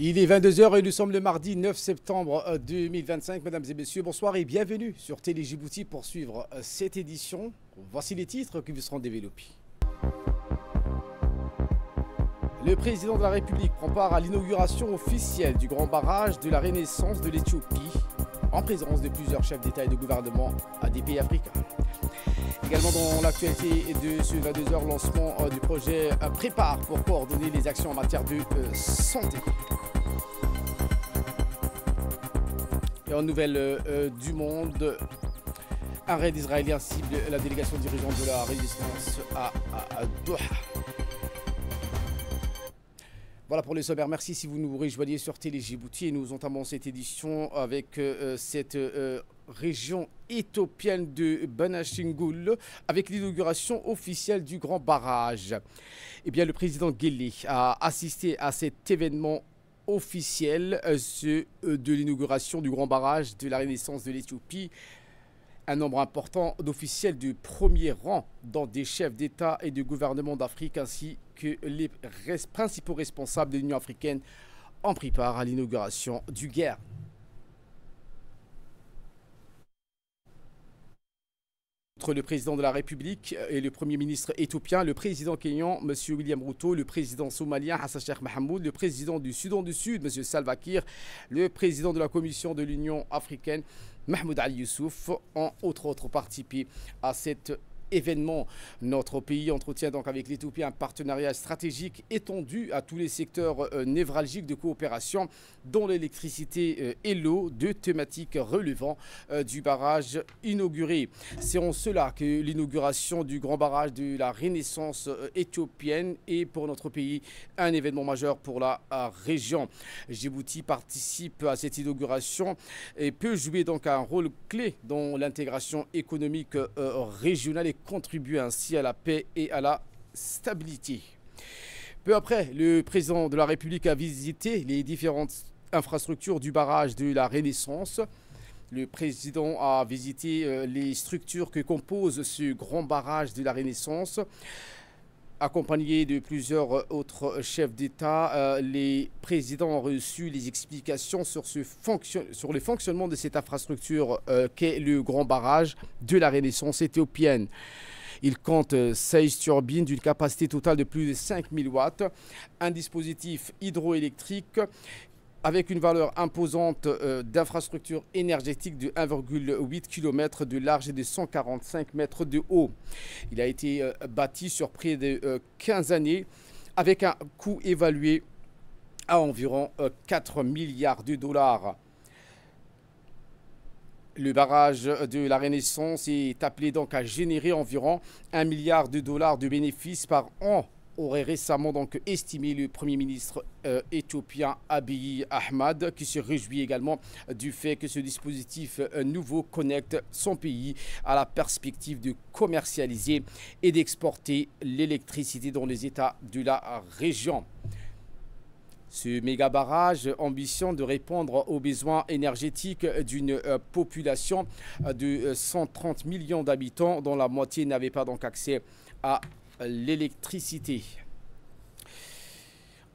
Il est 22 h et nous sommes le mardi 9 septembre 2025. Mesdames et messieurs, bonsoir et bienvenue sur Télé Djibouti pour suivre cette édition. Voici les titres qui vous seront développés. Le président de la République prend part à l'inauguration officielle du grand barrage de la Renaissance de l'Éthiopie en présence de plusieurs chefs d'État et de gouvernement des pays africains. Également dans l'actualité de ce 22 h, lancement du projet Prépare pour coordonner les actions en matière de santé. Et en nouvelles du monde, un raid israélien cible la délégation dirigeante de la résistance à Doha. Voilà pour les sommaires. Merci si vous nous rejoignez sur Télé Djibouti et nous entamons cette édition avec cette région éthiopienne de Benishangul avec l'inauguration officielle du grand barrage. Eh bien, le président Guelleh a assisté à cet événement officiel, de l'inauguration du grand barrage de la Renaissance de l'Éthiopie. Un nombre important d'officiels de premier rang, dont des chefs d'État et de gouvernement d'Afrique ainsi que les principaux responsables de l'Union africaine ont pris part à l'inauguration du guerre. Entre le président de la République et le Premier ministre éthiopien, le président kényan, M. William Ruto, le président somalien, Hassan Sheikh Mohamud, le président du Soudan du Sud, M. Salva Kiir, le président de la Commission de l'Union africaine, Mahmoud Ali Youssouf, ont autres participé à cet événement. Notre pays entretient donc avec l'Éthiopie un partenariat stratégique étendu à tous les secteurs névralgiques de coopération, dont l'électricité et l'eau, deux thématiques relevant du barrage inauguré. C'est en cela que l'inauguration du grand barrage de la Renaissance éthiopienne est pour notre pays un événement majeur pour la région. Djibouti participe à cette inauguration et peut jouer donc un rôle clé dans l'intégration économique régionale et contribuer ainsi à la paix et à la stabilité. Peu après, le président de la République a visité les différentes infrastructures du barrage de la Renaissance. Le président a visité les structures que compose ce grand barrage de la Renaissance. Accompagné de plusieurs autres chefs d'État, les présidents ont reçu les explications sur le fonctionnement de cette infrastructure qu'est le grand barrage de la Renaissance éthiopienne. Il compte 16 turbines d'une capacité totale de plus de 5000 watts, un dispositif hydroélectrique avec une valeur imposante d'infrastructure énergétique de 1,8 km de large et de 145 mètres de haut. Il a été bâti sur près de 15 années avec un coût évalué à environ 4 milliards de dollars. Le barrage de la Renaissance est appelé donc à générer environ 1 milliard de dollars de bénéfices par an, aurait récemment donc estimé le Premier ministre éthiopien Abiy Ahmed, qui se réjouit également du fait que ce dispositif nouveau connecte son pays à la perspective de commercialiser et d'exporter l'électricité dans les États de la région. Ce méga barrage ambitionne de répondre aux besoins énergétiques d'une population de 130 millions d'habitants, dont la moitié n'avait pas donc accès à l'électricité.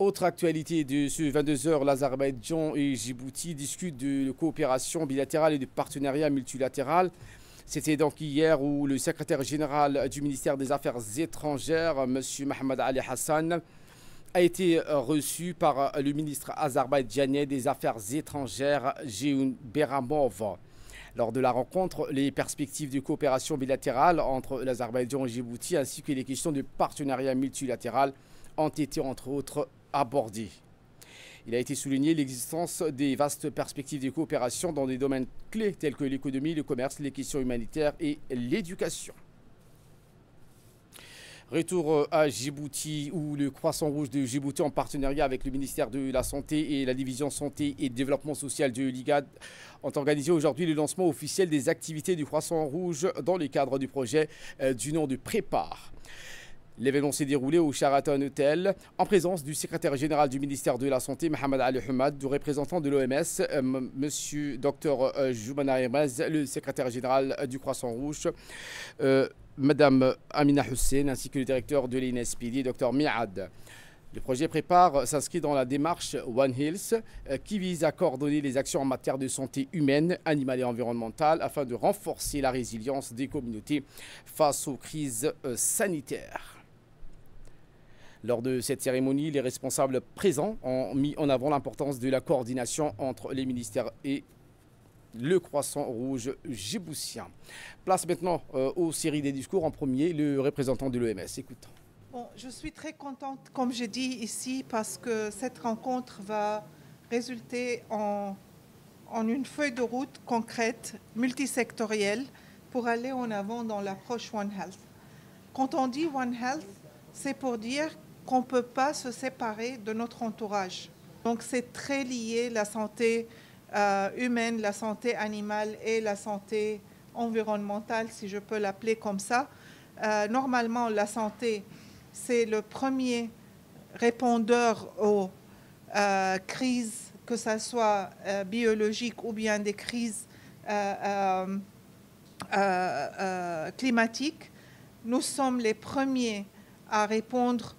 Autre actualité de ce 22 h, l'Azerbaïdjan et Djibouti discutent de coopération bilatérale et de partenariat multilatéral. C'était donc hier où le secrétaire général du ministère des Affaires étrangères, M. Mohamed Ali Hassan, a été reçu par le ministre azerbaïdjanais des Affaires étrangères, Jehoun Beramov. Lors de la rencontre, les perspectives de coopération bilatérale entre l'Azerbaïdjan et Djibouti ainsi que les questions de partenariat multilatéral ont été entre autres abordées. Il a été souligné l'existence des vastes perspectives de coopération dans des domaines clés tels que l'économie, le commerce, les questions humanitaires et l'éducation. Retour à Djibouti où le Croissant Rouge de Djibouti en partenariat avec le ministère de la Santé et la division Santé et Développement Social de l'IGAD ont organisé aujourd'hui le lancement officiel des activités du Croissant Rouge dans le cadre du projet du nom de Prépare. L'événement s'est déroulé au Sheraton Hotel en présence du secrétaire général du ministère de la Santé, Mohamed Ali Hamad, du représentant de l'OMS, M. Dr Joumana Hermez, le secrétaire général du Croissant Rouge, Madame Amina Hussein, ainsi que le directeur de l'INSPD, Dr Miad. Le projet Prépare s'inscrit dans la démarche One Health qui vise à coordonner les actions en matière de santé humaine, animale et environnementale afin de renforcer la résilience des communautés face aux crises sanitaires. Lors de cette cérémonie, les responsables présents ont mis en avant l'importance de la coordination entre les ministères et le Croissant Rouge djiboutien. Place maintenant aux séries des discours. En premier, le représentant de l'OMS. Écoutons. Bon, je suis très contente, comme je dis ici, parce que cette rencontre va résulter en une feuille de route concrète, multisectorielle, pour aller en avant dans l'approche One Health. Quand on dit One Health, c'est pour dire qu'on ne peut pas se séparer de notre entourage. Donc c'est très lié, la santé humaine, la santé animale et la santé environnementale, si je peux l'appeler comme ça. Normalement, la santé, c'est le premier répondeur aux crises, que ce soit biologiques ou bien des crises climatiques. Nous sommes les premiers à répondre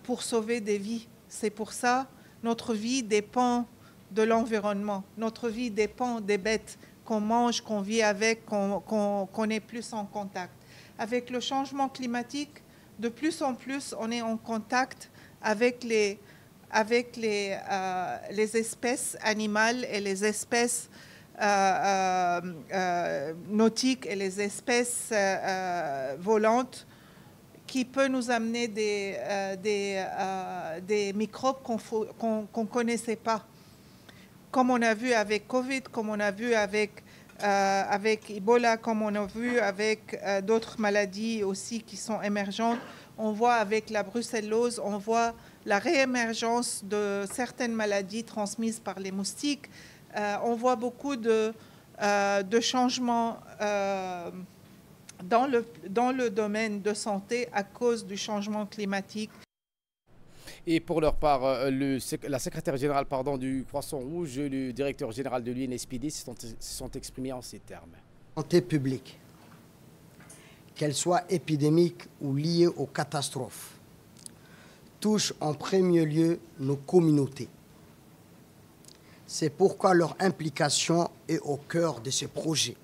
pour sauver des vies. C'est pour ça que notre vie dépend de l'environnement. Notre vie dépend des bêtes qu'on mange, qu'on vit avec, qu'on est plus en contact. Avec le changement climatique, de plus en plus, on est en contact avec les espèces animales et les espèces nautiques et les espèces volantes qui peuvent nous amener des microbes qu'on ne connaissait pas. Comme on a vu avec Covid, comme on a vu avec Ebola, comme on a vu avec d'autres maladies aussi qui sont émergentes. On voit avec la brucellose, on voit la réémergence de certaines maladies transmises par les moustiques. On voit beaucoup de changements dans le domaine de santé à cause du changement climatique. Et pour leur part, la secrétaire générale du Croissant Rouge, le directeur général de l'UNSPD se sont exprimés en ces termes. Santé publique, qu'elle soit épidémique ou liée aux catastrophes, touche en premier lieu nos communautés. C'est pourquoi leur implication est au cœur de ces projets.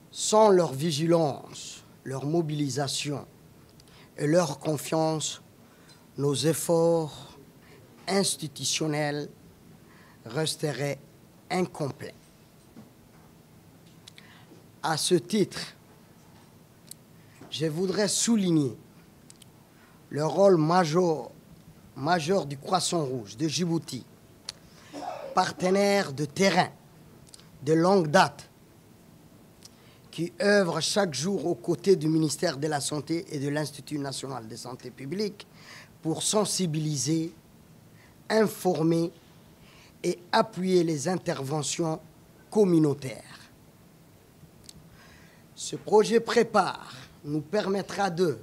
Sans leur vigilance, leur mobilisation et leur confiance, nos efforts institutionnels resteraient incomplets. À ce titre, je voudrais souligner le rôle majeur du Croissant Rouge de Djibouti, partenaire de terrain de longue date, qui œuvre chaque jour aux côtés du ministère de la Santé et de l'Institut national de santé publique pour sensibiliser, informer et appuyer les interventions communautaires. Ce projet Prépare nous permettra de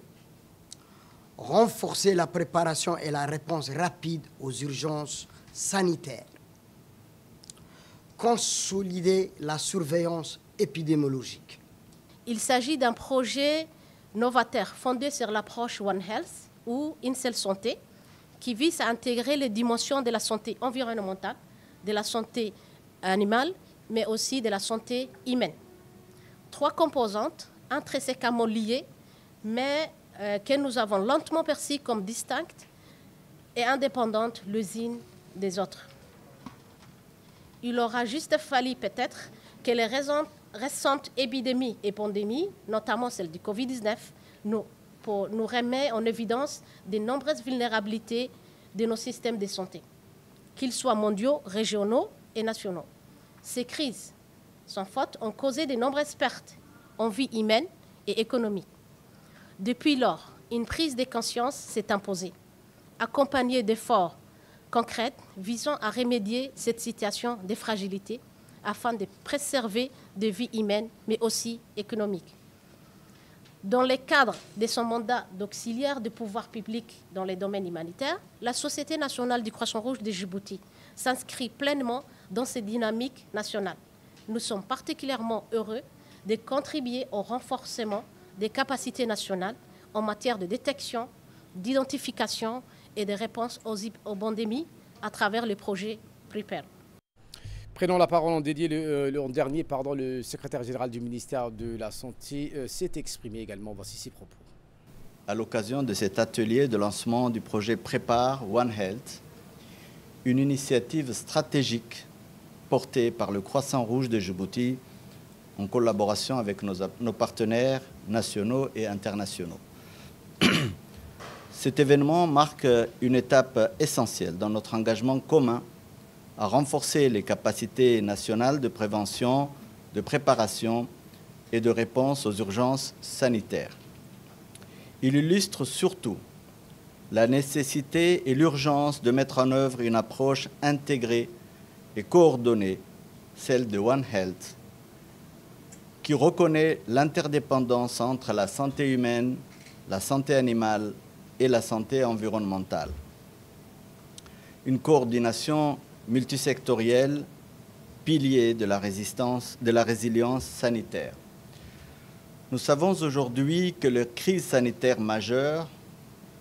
renforcer la préparation et la réponse rapide aux urgences sanitaires, consolider la surveillance épidémiologique. Il s'agit d'un projet novateur fondé sur l'approche One Health ou une seule santé qui vise à intégrer les dimensions de la santé environnementale, de la santé animale, mais aussi de la santé humaine. Trois composantes intrinsèquement liées, mais que nous avons lentement perçues comme distinctes et indépendantes les unes des autres. Il aura juste fallu peut-être que les récentes épidémies et pandémies, notamment celle du Covid-19, nous remet en évidence de nombreuses vulnérabilités de nos systèmes de santé, qu'ils soient mondiaux, régionaux et nationaux. Ces crises, sans faute, ont causé de nombreuses pertes en vie humaine et économique. Depuis lors, une prise de conscience s'est imposée, accompagnée d'efforts concrets visant à remédier cette situation de fragilité afin de préserver des vies humaines, mais aussi économiques. Dans le cadre de son mandat d'auxiliaire du pouvoir public dans les domaines humanitaires, la Société nationale du Croissant Rouge de Djibouti s'inscrit pleinement dans ces dynamiques nationales. Nous sommes particulièrement heureux de contribuer au renforcement des capacités nationales en matière de détection, d'identification et de réponse aux pandémies à travers le projet Prepare. Prenons la parole en dernier, le secrétaire général du ministère de la Santé s'est exprimé également. Voici ses propos. À l'occasion de cet atelier de lancement du projet Prepare One Health, une initiative stratégique portée par le Croissant Rouge de Djibouti en collaboration avec nos partenaires nationaux et internationaux. Cet événement marque une étape essentielle dans notre engagement commun à renforcer les capacités nationales de prévention, de préparation et de réponse aux urgences sanitaires. Il illustre surtout la nécessité et l'urgence de mettre en œuvre une approche intégrée et coordonnée, celle de One Health, qui reconnaît l'interdépendance entre la santé humaine, la santé animale et la santé environnementale. Une coordination multisectorielle, pilier de la résilience sanitaire. Nous savons aujourd'hui que les crises sanitaires majeures,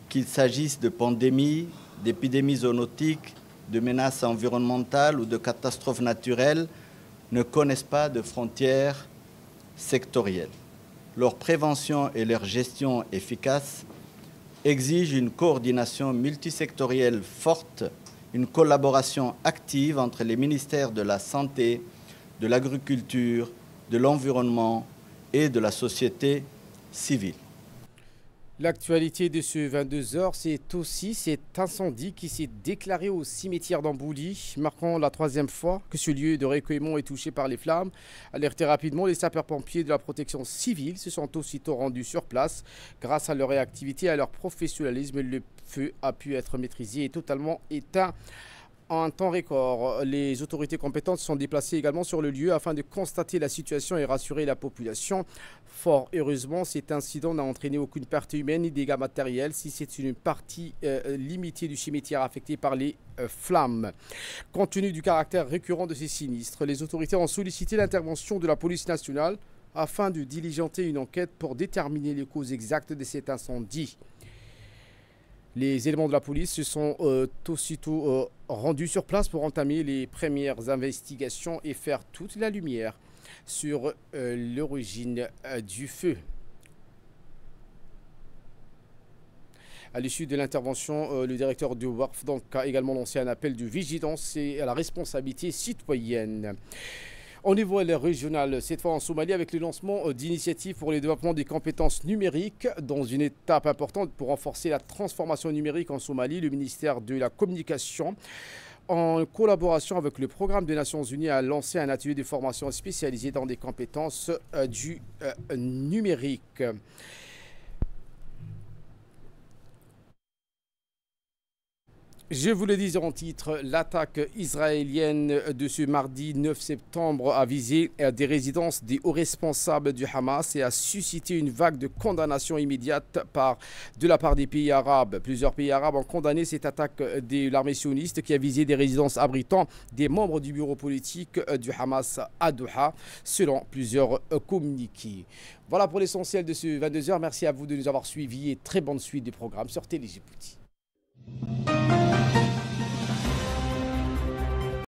qu'il s'agisse de pandémies, d'épidémies zoonotiques, de menaces environnementales ou de catastrophes naturelles, ne connaissent pas de frontières sectorielles. Leur prévention et leur gestion efficace exigent une coordination multisectorielle forte, une collaboration active entre les ministères de la Santé, de l'Agriculture, de l'Environnement et de la société civile. L'actualité de ce 22h, c'est aussi cet incendie qui s'est déclaré au cimetière d'Ambouli, marquant la 3e fois que ce lieu de recueillement est touché par les flammes. Alertés rapidement, les sapeurs-pompiers de la protection civile se sont aussitôt rendus sur place. Grâce à leur réactivité et à leur professionnalisme, le feu a pu être maîtrisé et totalement éteint en temps record. Les autorités compétentes sont déplacées également sur le lieu afin de constater la situation et rassurer la population. Fort heureusement, cet incident n'a entraîné aucune perte humaine ni dégâts matériels, si c'est une partie limitée du cimetière affecté par les flammes. Compte tenu du caractère récurrent de ces sinistres, les autorités ont sollicité l'intervention de la police nationale afin de diligenter une enquête pour déterminer les causes exactes de cet incendie. Les éléments de la police se sont aussitôt rendus sur place pour entamer les premières investigations et faire toute la lumière sur l'origine du feu. À l'issue de l'intervention, le directeur du WARF a également lancé un appel de vigilance et à la responsabilité citoyenne. Au niveau régional, cette fois en Somalie, avec le lancement d'initiatives pour le développement des compétences numériques dans une étape importante pour renforcer la transformation numérique en Somalie, le ministère de la Communication, en collaboration avec le Programme des Nations Unies, a lancé un atelier de formation spécialisé dans des compétences du numérique. Je vous le disais en titre, l'attaque israélienne de ce mardi 9 septembre a visé des résidences des hauts responsables du Hamas et a suscité une vague de condamnation immédiate de la part des pays arabes. Plusieurs pays arabes ont condamné cette attaque de l'armée sioniste qui a visé des résidences abritant des membres du bureau politique du Hamas à Doha, selon plusieurs communiqués. Voilà pour l'essentiel de ce 22h. Merci à vous de nous avoir suivis et très bonne suite du programme sur Télé Djibouti.